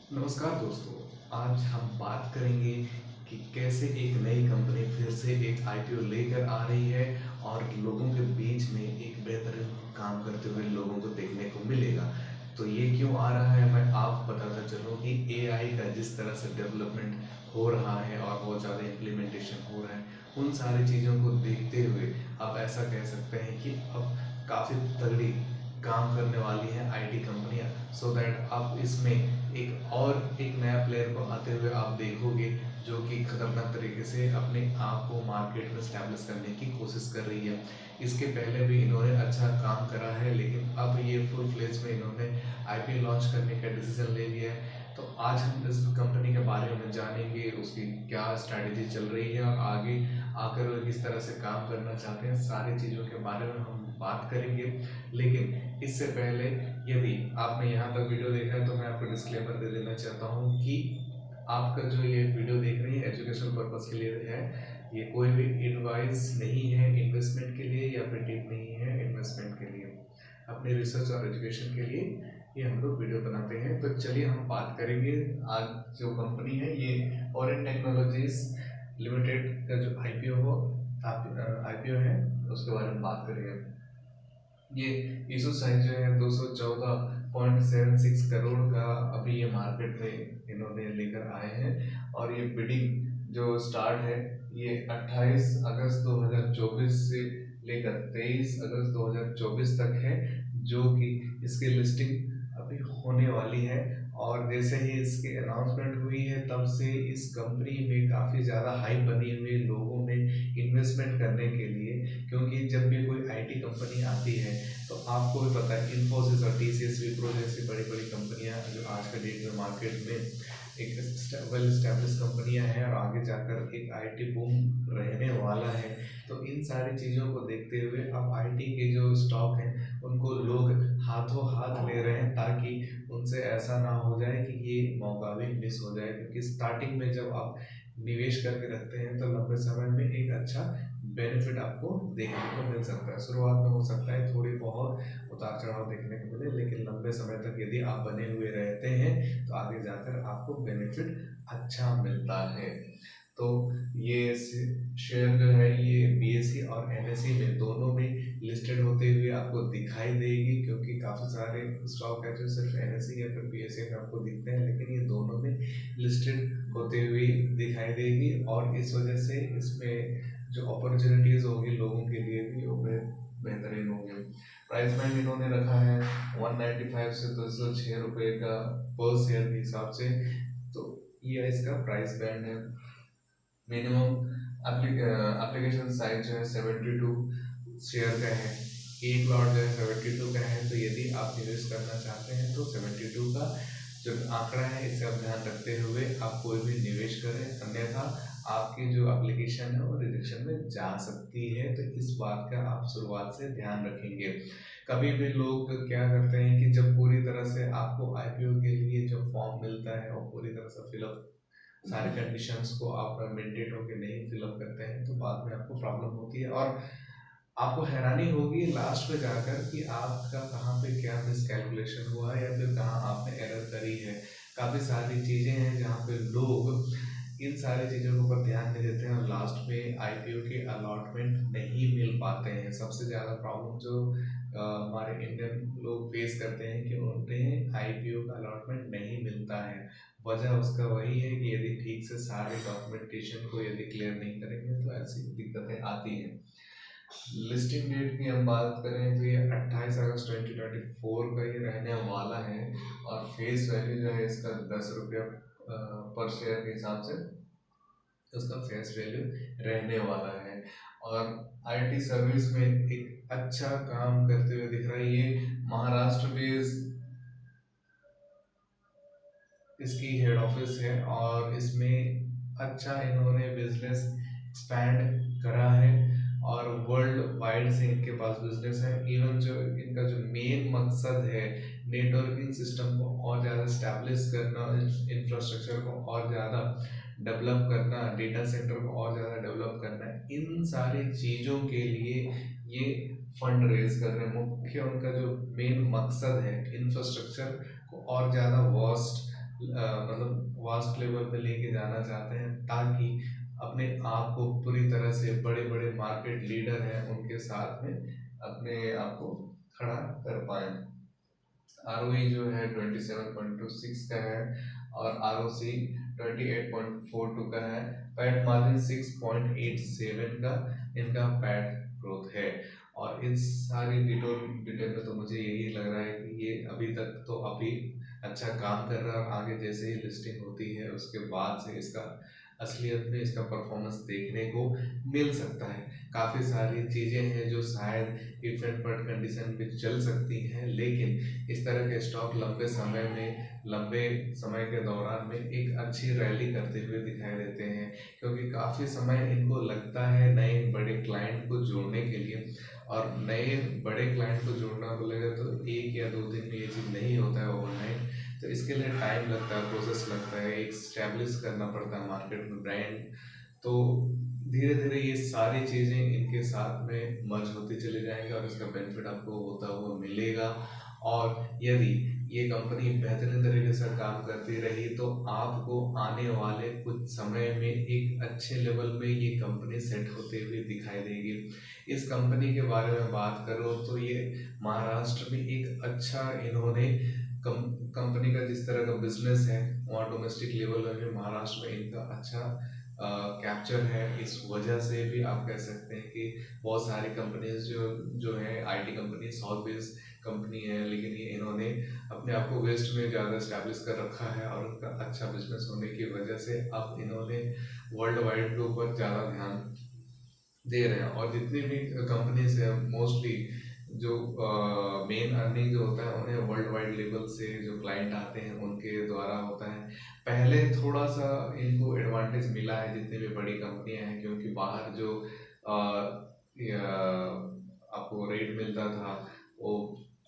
नमस्कार दोस्तों। आज हम बात करेंगे कि कैसे एक नई कंपनी फिर से एक आईपीओ लेकर आ रही है और लोगों के बीच में एक बेहतरीन काम करते हुए लोगों को देखने को मिलेगा। तो ये क्यों आ रहा है, मैं आप बताता चलूँ कि एआई का जिस तरह से डेवलपमेंट हो रहा है और बहुत ज़्यादा इम्प्लीमेंटेशन हो रहा है, उन सारी चीज़ों को देखते हुए आप ऐसा कह सकते हैं कि अब काफ़ी तगड़ी काम करने वाली हैं आईटी कंपनियां, सो दैट आप इसमें एक नया प्लेयर को आते हुए आप देखोगे जो कि खतरनाक तरीके से अपने आप को मार्केट में स्टैब्लिश करने की कोशिश कर रही है। इसके पहले भी इन्होंने अच्छा काम करा है, लेकिन अब ये फुल फ्लेज में इन्होंने आईपीओ लॉन्च करने का डिसीजन ले लिया है। तो आज हम इस कंपनी के बारे में जानेंगे, उसकी क्या स्ट्रैटेजी चल रही है और आगे आकर वो किस तरह से काम करना चाहते हैं, सारी चीज़ों के बारे में हम बात करेंगे। लेकिन इससे पहले, यदि आपने यहाँ तक वीडियो देखा है तो मैं आपको डिस्क्लेमर दे देना चाहता हूँ कि आपका जो ये वीडियो देख रही है एजुकेशनल पर्पस के लिए है। ये कोई भी एडवाइस नहीं है इन्वेस्टमेंट के लिए, या फिर टिप नहीं है इन्वेस्टमेंट के लिए। अपने रिसर्च और एजुकेशन के लिए ये हम लोग वीडियो बनाते हैं। तो चलिए हम बात करेंगे। आज जो कंपनी है ये ऑरेंज टेक्नोलॉजीज लिमिटेड का जो आईपीओ है उसके बारे में बात करेंगे। ये इशू साइज जो है 214.76 करोड़ का अभी ये मार्केट में इन्होंने लेकर आए हैं। और ये बिडिंग जो स्टार्ट है ये 28 अगस्त 2024 से लेकर 23 अगस्त 2024 तक है, जो कि इसकी लिस्टिंग अभी होने वाली है। और जैसे ही इसकी अनाउंसमेंट हुई है तब से इस कंपनी में काफ़ी ज़्यादा हाइप बनी हुई है लोगों में इन्वेस्टमेंट करने के लिए। क्योंकि जब भी कोई आईटी कंपनी आती है तो आपको भी पता है इन्फोसिस और टीसीएस, विप्रो जैसी बड़ी बड़ी कंपनियां जो आज के डेट में मार्केट में एक वेल स्टैब्लिश कंपनियां हैं और आगे जाकर एक आईटी बूम रहने वाला है। तो इन सारी चीज़ों को देखते हुए अब आईटी के जो स्टॉक हैं उनको लोग हाथों हाथ ले रहे हैं, ताकि उनसे ऐसा ना हो जाए कि ये मौका भी मिस हो जाए। क्योंकि स्टार्टिंग में जब आप निवेश करके रखते हैं तो लंबे समय में एक अच्छा बेनिफिट आपको देखने को मिल सकता है। शुरुआत में हो सकता है थोड़ी बहुत उतार चढ़ाव देखने को मिले, लेकिन लंबे समय तक यदि आप बने हुए रहते हैं तो आगे जाकर आपको बेनिफिट अच्छा मिलता है। तो ये शेयर जो है ये बीएसई और एनएसई में दोनों में लिस्टेड होते हुए आपको दिखाई देगी, क्योंकि काफ़ी सारे स्टॉक है जो सिर्फ एनएसई या फिर बीएसई में आपको दिखते हैं, लेकिन ये दोनों में लिस्टेड होते हुए दिखाई देगी। और इस वजह से इसमें जो अपॉर्चुनिटीज होगी लोगों के लिए भी वो बेहतरीन होंगे। प्राइस बैंड इन्होंने रखा है 195 से 206 रुपये का पर शेयर के हिसाब से। तो ये इसका प्राइस बैंड है। मिनिमम एप्लीकेशन साइज जो है 72 शेयर का है। एक लॉट जो है 72 का है। तो यदि आप निवेश करना चाहते हैं तो 72 का जो आंकड़ा है इसे आप ध्यान रखते हुए आप कोई भी निवेश करें, अन्यथा आपकी जो एप्लीकेशन है वो रिजेक्शन में जा सकती है। तो इस बात का आप शुरुआत से ध्यान रखेंगे। कभी भी लोग क्या करते हैं कि जब पूरी तरह से आपको आईपीओ के लिए जो फॉर्म मिलता है वो पूरी तरह से फिलअप, सारे कंडीशंस को आप मेंटेन होकर नहीं फिलअप करते हैं तो बाद में आपको प्रॉब्लम होती है। और आपको हैरानी होगी लास्ट में जाकर कि आपका कहाँ पे क्या मिसकैलकुलेशन हुआ है या फिर कहाँ आपने एरर करी है। काफ़ी सारी चीज़ें हैं जहाँ पे लोग इन सारी चीज़ों के ऊपर ध्यान नहीं देते हैं और लास्ट में आईपीओ के अलॉटमेंट नहीं मिल पाते हैं। सबसे ज़्यादा प्रॉब्लम जो हमारे इंडियन लोग फेस करते हैं कि उन्हें आईपीओ का अलॉटमेंट नहीं मिलता है। वजह उसका वही है कि यदि ठीक से सारे डॉक्यूमेंटेशन को यदि क्लियर नहीं करेंगे तो ऐसी दिक्कतें आती हैं। लिस्टिंग डेट की हम बात करें तो ये 28 अगस्त 2024 का ये रहने वाला है। और फेस वैल्यू जो है इसका 10 रुपया पर शेयर के हिसाब से उसका फेस वैल्यू रहने वाला है। और आईटी सर्विस में एक अच्छा काम करते हुए दिख रहा है। ये महाराष्ट्र बेस्ड इसकी हेड ऑफिस है और इसमें अच्छा इन्होंने बिजनेस एक्सपैंड करा है और वर्ल्ड वाइड से इनके पास बिजनेस है। इवन जो इनका जो मेन मकसद है नेटवर्किंग सिस्टम को और ज़्यादा स्टैब्लिश करना, इंफ्रास्ट्रक्चर को और ज़्यादा डेवलप करना, डेटा सेंटर को और ज़्यादा डेवलप करना, इन सारी चीज़ों के लिए ये फंड रेज कर रहे हैं। मुख्य उनका जो मेन मकसद है इंफ्रास्ट्रक्चर को और ज़्यादा वास्ट फास्ट लेवल पे लेके जाना चाहते हैं, ताकि अपने आप को पूरी तरह से बड़े बड़े मार्केट लीडर हैं उनके साथ में अपने आप को खड़ा कर पाए। आरओई जो है 27.26 का है और आरओसी 28.42 का है। पैट मार्जिन 6.87 का इनका पैट ग्रोथ है। और इस सारी डिटेल में तो मुझे यही लग रहा है कि ये अभी तक तो अभी अच्छा काम कर रहा है, और आगे जैसे ही लिस्टिंग होती है उसके बाद से इसका असलियत में इसका परफॉर्मेंस देखने को मिल सकता है। काफ़ी सारी चीज़ें हैं जो शायद इफ एंड बट कंडीशन में चल सकती हैं, लेकिन इस तरह के स्टॉक लंबे समय के दौरान में एक अच्छी रैली करते हुए दिखाई देते हैं, क्योंकि काफ़ी समय इनको लगता है नए बड़े क्लाइंट को जोड़ने के लिए। और नए बड़े क्लाइंट को जोड़ना बोलेगा तो 1 या 2 दिन में ये चीज़ नहीं होता है ओवरनाइट। तो इसके लिए टाइम लगता है, प्रोसेस लगता है, एक स्टैब्लिश करना पड़ता है मार्केट में ब्रांड। तो धीरे धीरे ये सारी चीज़ें इनके साथ में मर्ज होती चली जाएंगी और इसका बेनिफिट आपको होता हुआ मिलेगा। और यदि ये कंपनी बेहतरीन तरीके से काम करती रही तो आपको आने वाले कुछ समय में एक अच्छे लेवल में ये कंपनी सेट होते हुए दिखाई देगी। इस कंपनी के बारे में बात करो तो ये महाराष्ट्र में एक अच्छा इन्होंने कंपनी का जिस तरह का बिजनेस है वहाँ डोमेस्टिक लेवल में भी महाराष्ट्र में इनका अच्छा कैप्चर है। इस वजह से भी आप कह सकते हैं कि बहुत सारी कंपनीज जो है IT company south based company है, लेकिन ये इन्होंने अपने आप को वेस्ट में ज़्यादा स्टैब्लिश कर रखा है और उनका अच्छा बिजनेस होने की वजह से अब इन्होंने वर्ल्ड वाइड के ऊपर ज़्यादा ध्यान दे रहे हैं। और जितनी भी कंपनीज है मोस्टली जो मेन अर्निंग जो होता है उन्हें वर्ल्ड वाइड लेवल से जो क्लाइंट आते हैं उनके द्वारा होता है। पहले थोड़ा सा इनको एडवांटेज मिला है जितनी भी बड़ी कंपनियां हैं, क्योंकि बाहर जो आपको रेट मिलता था वो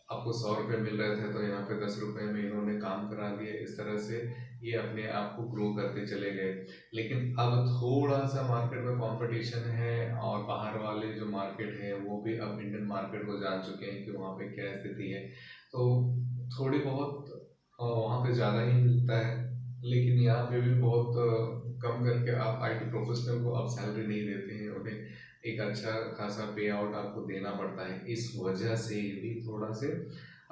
आपको 100 रुपये मिल रहे थे, तो यहाँ पे 10 रुपये में इन्होंने काम करा दिया। इस तरह से ये अपने आप को ग्रो करते चले गए। लेकिन अब थोड़ा सा मार्केट में कंपटीशन है और बाहर वाले जो मार्केट है वो भी अब इंडियन मार्केट को जान चुके हैं कि वहाँ पे क्या स्थिति है। तो थोड़ी बहुत वहाँ पे ज़्यादा ही मिलता है, लेकिन यहाँ पे भी बहुत कम करके आप आईटी प्रोफेशनल को अब सैलरी नहीं देते हैं, उन्हें एक अच्छा खासा पे आउट आपको देना पड़ता है। इस वजह से भी थोड़ा से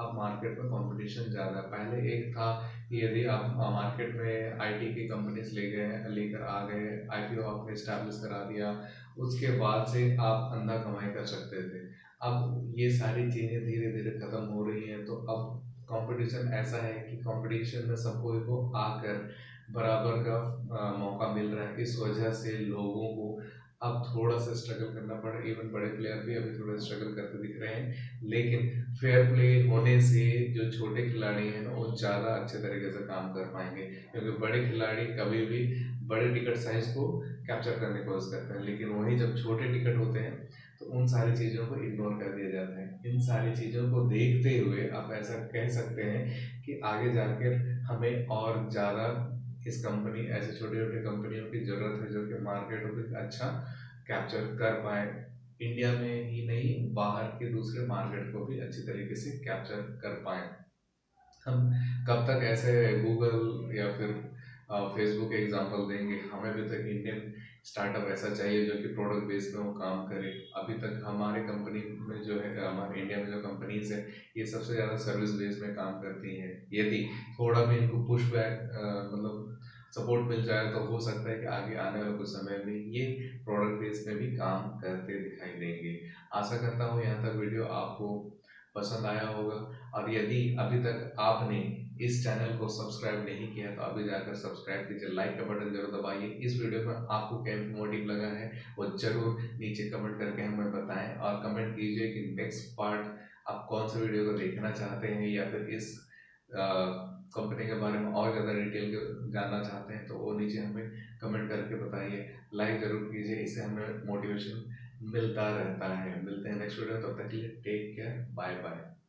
अब मार्केट में कंपटीशन ज़्यादा है। पहले एक था कि यदि आप मार्केट में आईटी की कंपनीज लेकर आ गए, आईपीओ आपने स्टैब्लिश करा दिया, उसके बाद से आप अंधा कमाई कर सकते थे। अब ये सारी चीज़ें धीरे धीरे ख़त्म हो रही हैं, तो अब कंपटीशन ऐसा है कि कंपटीशन में सबको को आकर बराबर का मौका मिल रहा है। इस वजह से लोगों को अब थोड़ा सा स्ट्रगल करना पड़ा। इवन बड़े प्लेयर भी अभी थोड़ा स्ट्रगल करते दिख रहे हैं, लेकिन फेयर प्ले होने से जो छोटे खिलाड़ी हैं वो ज़्यादा अच्छे तरीके से काम कर पाएंगे, क्योंकि बड़े खिलाड़ी कभी भी बड़े टिकट साइज को कैप्चर करने की कोशिश करते हैं, लेकिन वही जब छोटे टिकट होते हैं तो उन सारी चीज़ों को इग्नोर कर दिया जाता है। इन सारी चीज़ों को देखते हुए आप ऐसा कह सकते हैं कि आगे जाकर हमें और ज़्यादा इस कंपनी ऐसे छोटे छोटे कंपनियों की ज़रूरत है जो कि मार्केटों को अच्छा कैप्चर कर पाए, इंडिया में ही नहीं बाहर के दूसरे मार्केट को भी अच्छी तरीके से कैप्चर कर पाए। हम कब तक ऐसे गूगल या फिर फेसबुक एग्जांपल देंगे? हमें भी तक इंडियन स्टार्टअप ऐसा चाहिए जो कि प्रोडक्ट बेस में वो काम करे। अभी तक हमारे कंपनी में जो है, हमारे इंडिया में जो कंपनीज है ये सबसे ज़्यादा सर्विस बेस में काम करती हैं। यदि थोड़ा भी इनको पुश बैक मतलब सपोर्ट मिल जाए तो हो सकता है कि आगे आने वाले कुछ समय में ये प्रोडक्ट बेस में भी काम करते दिखाई देंगे। आशा करता हूँ यहाँ तक वीडियो आपको पसंद आया होगा, और यदि अभी तक आपने इस चैनल को सब्सक्राइब नहीं किया तो अभी जाकर सब्सक्राइब कीजिए, लाइक का बटन जरूर दबाइए। इस वीडियो में आपको क्या इन्फॉर्मेटिव लगा है वो जरूर नीचे कमेंट करके हमें बताएं, और कमेंट कीजिए कि नेक्स्ट पार्ट आप कौन सा वीडियो को देखना चाहते हैं, या फिर इस कंपनी के बारे में और ज़्यादा डिटेल जानना चाहते हैं तो वो नीचे हमें कमेंट करके बताइए। लाइक ज़रूर कीजिए, इससे हमें मोटिवेशन मिलता रहता है। मिलते हैं नेक्स्ट वीडियो, तब तक के लिए टेक केयर, बाय बाय।